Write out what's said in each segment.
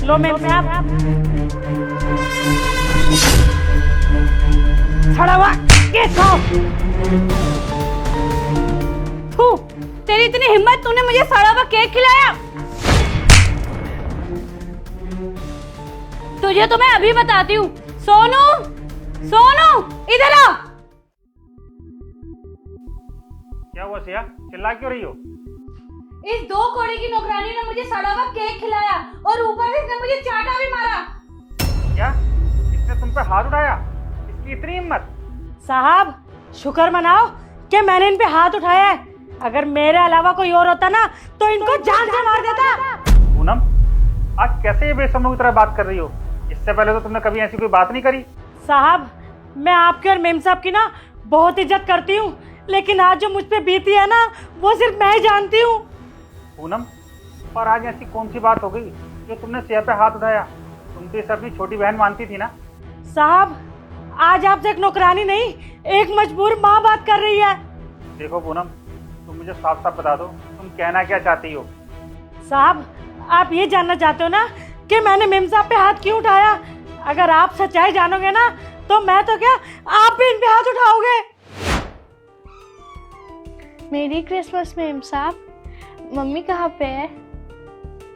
लो ma'am साहब, सड़ा हुआ केक खाओ। थू, तेरी इतनी हिम्मत, तूने मुझे सड़ा हुआ केक खिलाया। तुझे तो मैं अभी बताती हूँ। सोनू, सोनू इधर आ। क्या हुआ सिया, चिल्ला क्यों रही हो? इस दो कोड़े की नौकरानी ने मुझे सड़ा हुआ केक खिलाया और ऊपर से इसने मुझे चाटा भी मारा। क्या इसने तुम पे हाथ उठाया? इसकी इतनी हिम्मत? साहब शुक्र मनाओ कि मैंने इन पे हाथ उठाया है। अगर मेरे अलावा कोई और होता ना तो इनको जान से मार देता। पूनम, आज कैसे ये बेसमझ की तरह बात कर रही हो? इससे पहले तो तुमने कभी ऐसी कोई बात नहीं करी। साहब मैं आपके और मेम साहब की ना बहुत इज्जत करती हूँ, लेकिन आज जो मुझ पे बीती है ना वो सिर्फ मैं ही जानती हूँ। पूनम, पर आज ऐसी कौन सी बात हो गई जो तुमने सिया पे हाथ उठाया? तुम तो इसे अपनी छोटी बहन मानती थी ना। साहब आज आपसे एक नौकरानी नहीं, एक मजबूर माँ बात कर रही है। देखो पूनम, तुम मुझे साफ साफ बता दो, तुम कहना क्या चाहती हो? साहब आप ये जानना चाहते हो ना कि मैंने मेम साहब पे हाथ क्यों उठाया? अगर आप सच्चाई जानोगे ना तो मैं तो क्या, आप भी इन पे हाथ उठाओगे। मेरी क्रिसमस मेम साहब, मम्मी कहाँ पे है?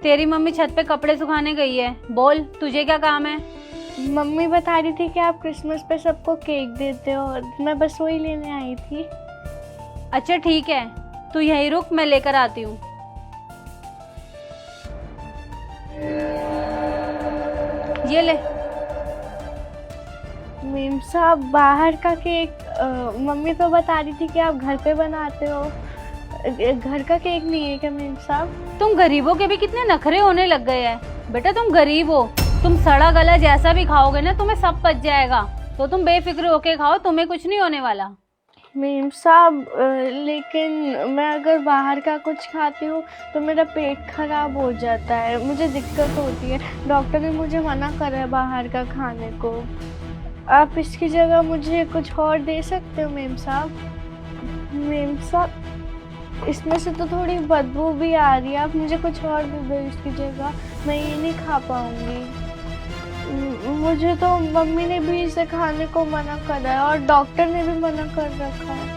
तेरी मम्मी छत पे कपड़े सुखाने गई है। बोल, तुझे क्या काम है? मम्मी बता रही थी कि आप क्रिसमस पे सबको केक देते हो, मैं बस वही लेने आई थी। अच्छा ठीक है, तू यहीं रुक, मैं लेकर आती हूँ। ये ले। मेम साहब बाहर का केक, मम्मी तो बता रही थी कि आप घर पे बनाते हो। घर का केक नहीं है क्या मेम साहब? तुम गरीबों के भी कितने नखरे होने लग गए हैं। बेटा तुम गरीब हो, तुम सड़ा गला जैसा भी खाओगे ना तुम्हें सब पच जाएगा। तो तुम बेफिक्र होके खाओ, तुम्हें कुछ नहीं होने वाला। मेम साहब लेकिन मैं अगर बाहर का कुछ खाती हूँ तो मेरा पेट खराब हो जाता है, मुझे दिक्कत होती है। डॉक्टर ने मुझे मना करा है बाहर का खाने को। आप इसकी जगह मुझे कुछ और दे सकते हो मेम साहब? मेम साहब इसमें से तो थोड़ी बदबू भी आ रही है, आप मुझे कुछ और दे दो इसकी जगह, मैं ये नहीं खा पाऊँगी। मुझे तो मम्मी ने भी इसे खाने को मना करा है और डॉक्टर ने भी मना कर रखा है।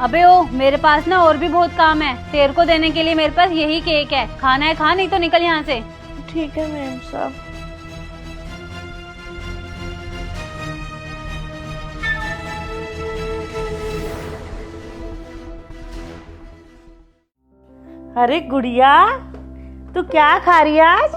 अबे ओ, मेरे पास ना और भी बहुत काम है। तेरे को देने के लिए मेरे पास यही केक है। खाना है खा, नहीं तो निकल यहाँ से। ठीक है मैम साहब। अरे गुड़िया तू क्या खा रही है आज?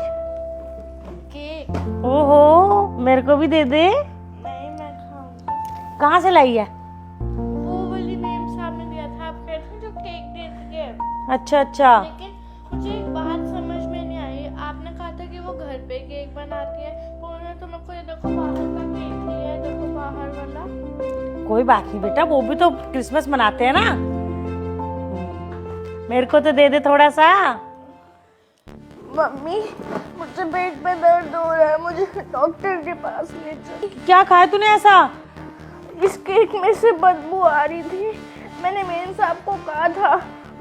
केक। ओहो मेरे को भी दे दे। नहीं मैं खाऊंगी। कहाँ से लाई है? वो वाली मेम साहब ने दिया था, आप कहते हैं जो केक देती है। अच्छा अच्छा। लेकिन मुझे एक बात समझ में नहीं आई, आपने कहा था कि वो घर पे केक बनाती है, तो उन्होंने तो मेरे को ये देखो बाहर का केक दिया है, देखो बाहर वाला। कोई बात नहीं बेटा, वो भी तो क्रिसमस मनाते हैं ना। मेरे को तो दे दे थोड़ा सा। मम्मी मुझे पेट में दर्द हो रहा है, मुझे डॉक्टर के पास ले चल। क्या खाया तूने ऐसा? इस केक में से बदबू आ रही थी, मैंने मेम साहब को कहा था,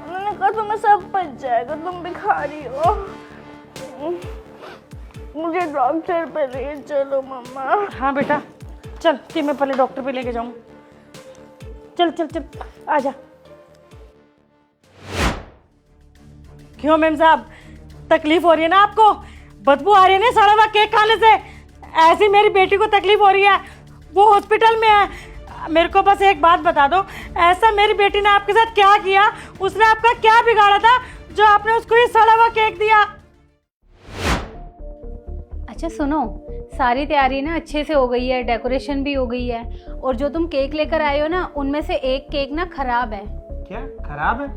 उन्होंने कहा तुम्हें सब पच जाएगा, तुम भी खा रही हो। मुझे डॉक्टर पे ले चलो मम्मा। हाँ बेटा चल, कि मैं पहले डॉक्टर पे लेके जाऊँ। चल चल चल आजा। क्यों मेम साहब, तकलीफ हो रही है ना आपको? बदबू आ रही है ना सड़ा हुआ केक खाने से? ऐसी मेरी बेटी को तकलीफ हो रही है, वो हॉस्पिटल में है। मेरे को बस एक बात बता दो, ऐसा मेरी बेटी ने आपके साथ क्या किया? उसने आपका क्या बिगाड़ा था जो आपने उसको ये सड़ा हुआ केक दिया? अच्छा सुनो, सारी तैयारी ना अच्छे से हो गई है, डेकोरेशन भी हो गई है, और जो तुम केक लेकर आए हो ना उनमें से एक केक ना खराब है। क्या खराब है?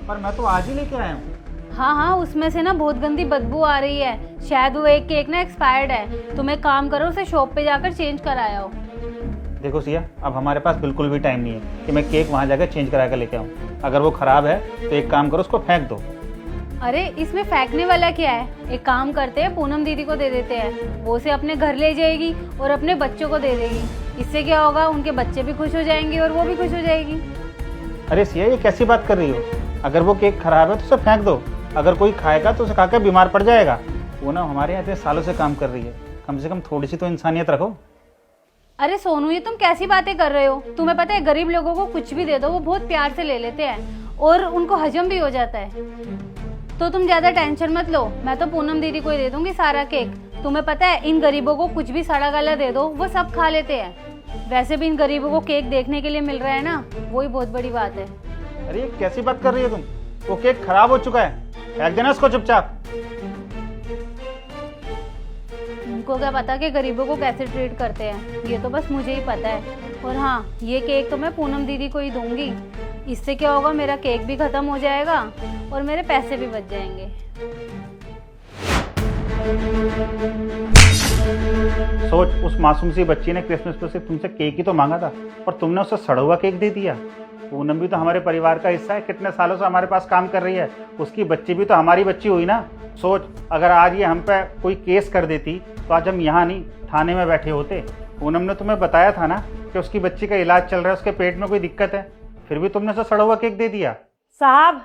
पर मैं तो आज ही लेके आया हूँ। हाँ हाँ, उसमें से ना बहुत गंदी बदबू आ रही है। शायद वो एक केक ना एक्सपायर्ड है। तुम एक काम करो, उसे शॉप पे जाकर चेंज कराया हो। देखो सिया, अब हमारे पास बिल्कुल भी टाइम नहीं है कि मैं केक वहाँ जाकर चेंज करा कर लेके आऊँ। अगर वो ख़राब है तो एक काम करो, उसको फेंक दो। अरे इसमें फेंकने वाला क्या है? एक काम करते हैं, पूनम दीदी को दे देते हैं, वो उसे अपने घर ले जाएगी और अपने बच्चों को दे देगी। इससे क्या होगा, उनके बच्चे भी खुश हो जाएंगे और वो भी खुश हो जाएगी। अरे सिया, ये कैसी बात कर रही हो? अगर वो केक खराब है तो उसे फेंक दो, अगर कोई खाएगा तो उसे खाकर बीमार पड़ जाएगा। पूनम हमारे यहाँ इतने सालों से काम कर रही है, कम से कम थोड़ी सी तो इंसानियत रखो। अरे सोनू, ये तुम कैसी बातें कर रहे हो? तुम्हें पता है गरीब लोगों को कुछ भी दे दो वो बहुत प्यार से ले लेते हैं और उनको हजम भी हो जाता है। तो तुम ज्यादा टेंशन मत लो, मैं तो पूनम दीदी को ही दे दूंगी सारा केक। तुम्हें पता है इन गरीबों को कुछ भी सड़ा गला दे दो वो सब खा लेते हैं। वैसे भी इन गरीबों को केक देखने के लिए मिल रहा है ना, वही बहुत बड़ी बात है। अरे ये कैसी बात कर रही है तुम? वो केक खराब हो चुका है, फेंक देना उसको चुपचाप। उनको क्या पता कि गरीबों को कैसे ट्रीट करते हैं, ये तो बस मुझे ही पता है। और हाँ, ये केक तो मैं पूनम दीदी को ही दूंगी। इससे क्या होगा, मेरा केक भी खत्म हो जाएगा और मेरे पैसे भी बच जाएंगे। सोच, उस मासूम सी बच्ची ने क्रिसमस पर सिर्फ तुमसे केक ही तो मांगा था और तुमने उसे सड़ा हुआ केक दे दिया। पूनम भी तो हमारे परिवार का हिस्सा है, कितने सालों से हमारे पास काम कर रही है, उसकी बच्ची भी तो हमारी बच्ची हुई ना। सोच, अगर आज ये हम पे कोई केस कर देती तो आज हम यहाँ नहीं थाने में बैठे होते। पूनम ने तुम्हें बताया था ना कि उसकी बच्ची का इलाज चल रहा है, उसके पेट में कोई दिक्कत है, फिर भी तुमने उसे सड़ा हुआ केक दे दिया। साहब,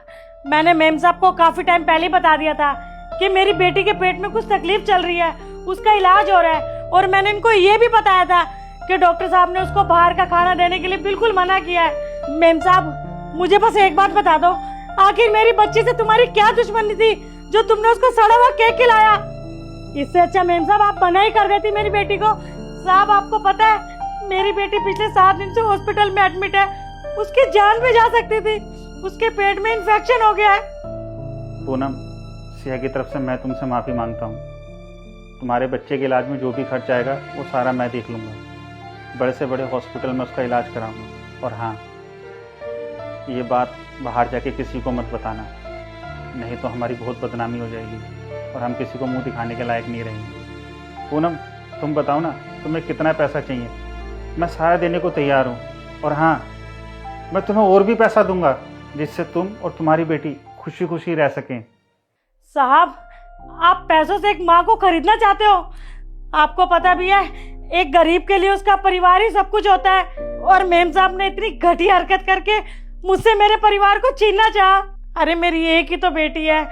मैंने मेम साहब को काफी टाइम पहले ही बता दिया था कि मेरी बेटी के पेट में कुछ तकलीफ चल रही है, उसका इलाज हो रहा है। और मैंने इनको ये भी बताया था कि डॉक्टर साहब ने उसको बाहर का खाना देने के लिए बिल्कुल मना किया है। मेम साहब, मुझे बस एक बात बता दो, आखिर मेरी बच्ची से तुम्हारी क्या दुश्मनी थी जो तुमने उसको सड़ा हुआ केक खिलाया? इससे अच्छा मेम साहब आप मना ही कर देती मेरी बेटी को। साहब, आपको पता है मेरी बेटी पिछले 7 दिन से हॉस्पिटल में एडमिट है, उसकी जान भी जा सकती थी, उसके पेट में इन्फेक्शन हो गया है। पूनम, सिया की तरफ से मैं तुमसे माफ़ी मांगता हूँ। तुम्हारे बच्चे के इलाज में जो भी खर्च आएगा वो सारा मैं देख लूँगा, बड़े से बड़े हॉस्पिटल में उसका इलाज कराऊंगा। और हाँ, ये बात बाहर जाके किसी को मत बताना, नहीं तो हमारी बहुत बदनामी हो जाएगी और हम किसी को मुंह दिखाने के लायक नहीं रहेंगे। पूनम, तुम बताओ ना, तुम्हें कितना पैसा चाहिए? मैं सारा देने को तैयार हूँ। और हाँ, मैं तुम्हें और भी पैसा दूंगा जिससे तुम और तुम्हारी बेटी खुशी खुशी रह सकें। साहब, आप पैसों से एक माँ को खरीदना चाहते हो? आपको पता भी है एक गरीब के लिए उसका परिवार ही सब कुछ होता है। और मेम साहब ने इतनी घटिया हरकत करके मुझसे मेरे परिवार को छीनना चाहा। अरे मेरी एक ही तो बेटी है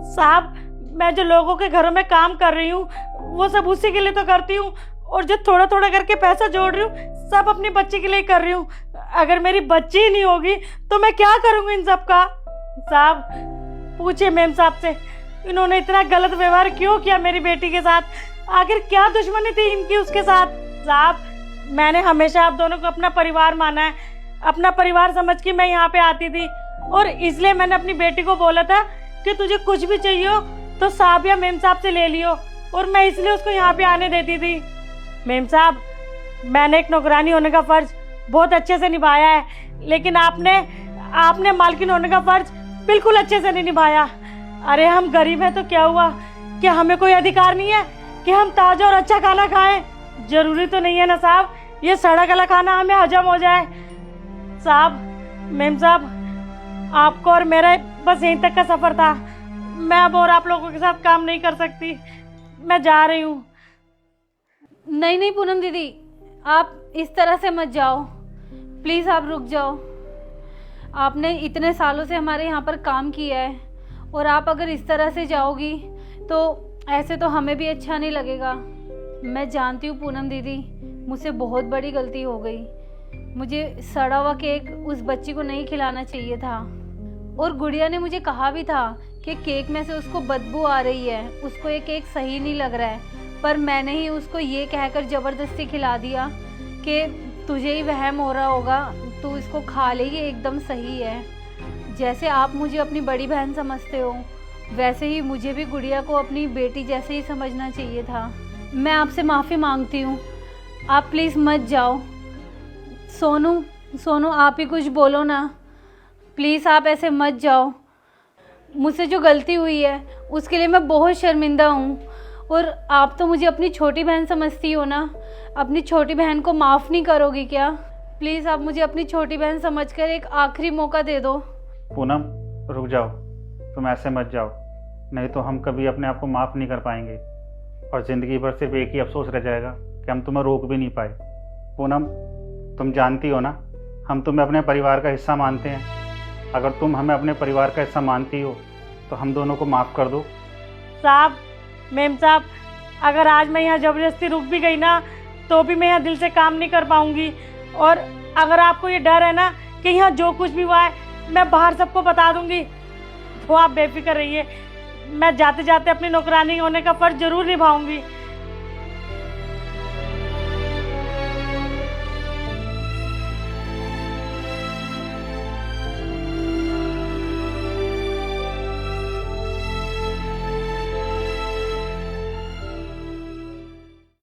साहब, मैं जो लोगों के घरों में काम कर रही हूँ वो सब उसी के लिए तो करती हूँ, और जो थोड़ा थोड़ा करके पैसा जोड़ रही हूँ सब अपनी बच्ची के लिए कर रही हूँ। अगर मेरी बच्ची ही नहीं होगी तो मैं क्या करूँगी इन सब का? साहब, पूछिए मेम साहब से, इन्होंने इतना गलत व्यवहार क्यों किया मेरी बेटी के साथ? आखिर क्या दुश्मनी थी इनकी उसके साथ? साहब, मैंने हमेशा आप दोनों को अपना परिवार माना है, अपना परिवार समझ के मैं यहाँ पे आती थी, और इसलिए मैंने अपनी बेटी को बोला था कि तुझे कुछ भी चाहिए हो तो साहब या मेम साहब से ले लियो, और मैं इसलिए उसको यहाँ पे आने देती थी। मेम साहब, मैंने एक नौकरानी होने का फर्ज बहुत अच्छे से निभाया है, लेकिन आपने मालकिन होने का फर्ज बिल्कुल अच्छे से नहीं निभाया। अरे हम गरीब हैं तो क्या हुआ, क्या हमें कोई अधिकार नहीं है कि हम ताजा और अच्छा खाना खाएं? जरूरी तो नहीं है ना साहब ये सड़ा गला खाना हमें हजम हो जाए। साहब, मेम साहब, आपको और मेरा बस यहीं तक का सफर था, मैं अब और आप लोगों के साथ काम नहीं कर सकती, मैं जा रही हूँ। नहीं नहीं पूनम दीदी, आप इस तरह से मत जाओ, प्लीज़ आप रुक जाओ। आपने इतने सालों से हमारे यहाँ पर काम किया है और आप अगर इस तरह से जाओगी तो ऐसे तो हमें भी अच्छा नहीं लगेगा। मैं जानती हूँ पूनम दीदी, मुझसे बहुत बड़ी गलती हो गई, मुझे सड़ा हुआ केक उस बच्ची को नहीं खिलाना चाहिए था। और गुड़िया ने मुझे कहा भी था कि केक में से उसको बदबू आ रही है, उसको ये केक सही नहीं लग रहा है, पर मैंने ही उसको ये कहकर ज़बरदस्ती खिला दिया कि तुझे ही वहम हो रहा होगा, तू इसको खा ले, ये एकदम सही है। जैसे आप मुझे अपनी बड़ी बहन समझते हो वैसे ही मुझे भी गुड़िया को अपनी बेटी जैसे ही समझना चाहिए था। मैं आपसे माफ़ी मांगती हूँ, आप प्लीज़ मत जाओ। सोनू आप ही कुछ बोलो ना, प्लीज़ आप ऐसे मत जाओ। मुझसे जो गलती हुई है उसके लिए मैं बहुत शर्मिंदा हूँ, और आप तो मुझे अपनी छोटी बहन समझती हो ना, अपनी छोटी बहन को माफ़ नहीं करोगी क्या? प्लीज़ आप मुझे अपनी छोटी बहन समझकर एक आखिरी मौका दे दो। पूनम, रुक जाओ, तुम ऐसे मत जाओ, नहीं तो हम कभी अपने आप को माफ़ नहीं कर पाएंगे और ज़िंदगी भर सिर्फ एक ही अफसोस रह जाएगा कि हम तुम्हें रोक भी नहीं पाए। पूनम, तुम जानती हो ना हम तुम्हें अपने परिवार का हिस्सा मानते हैं, अगर तुम हमें अपने परिवार का हिस्सा मानती हो तो हम दोनों को माफ़ कर दो। साहब, मेम साहब, अगर आज मैं यहाँ ज़बरदस्ती रुक भी गई ना तो भी मैं यहाँ दिल से काम नहीं कर पाऊँगी। और अगर आपको ये डर है ना कि यहाँ जो कुछ भी हुआ है मैं बाहर सबको बता दूँगी, तो आप बेफिक्र रहिए, मैं जाते जाते अपनी नौकरानी होने का फ़र्ज़ ज़रूर निभाऊँगी।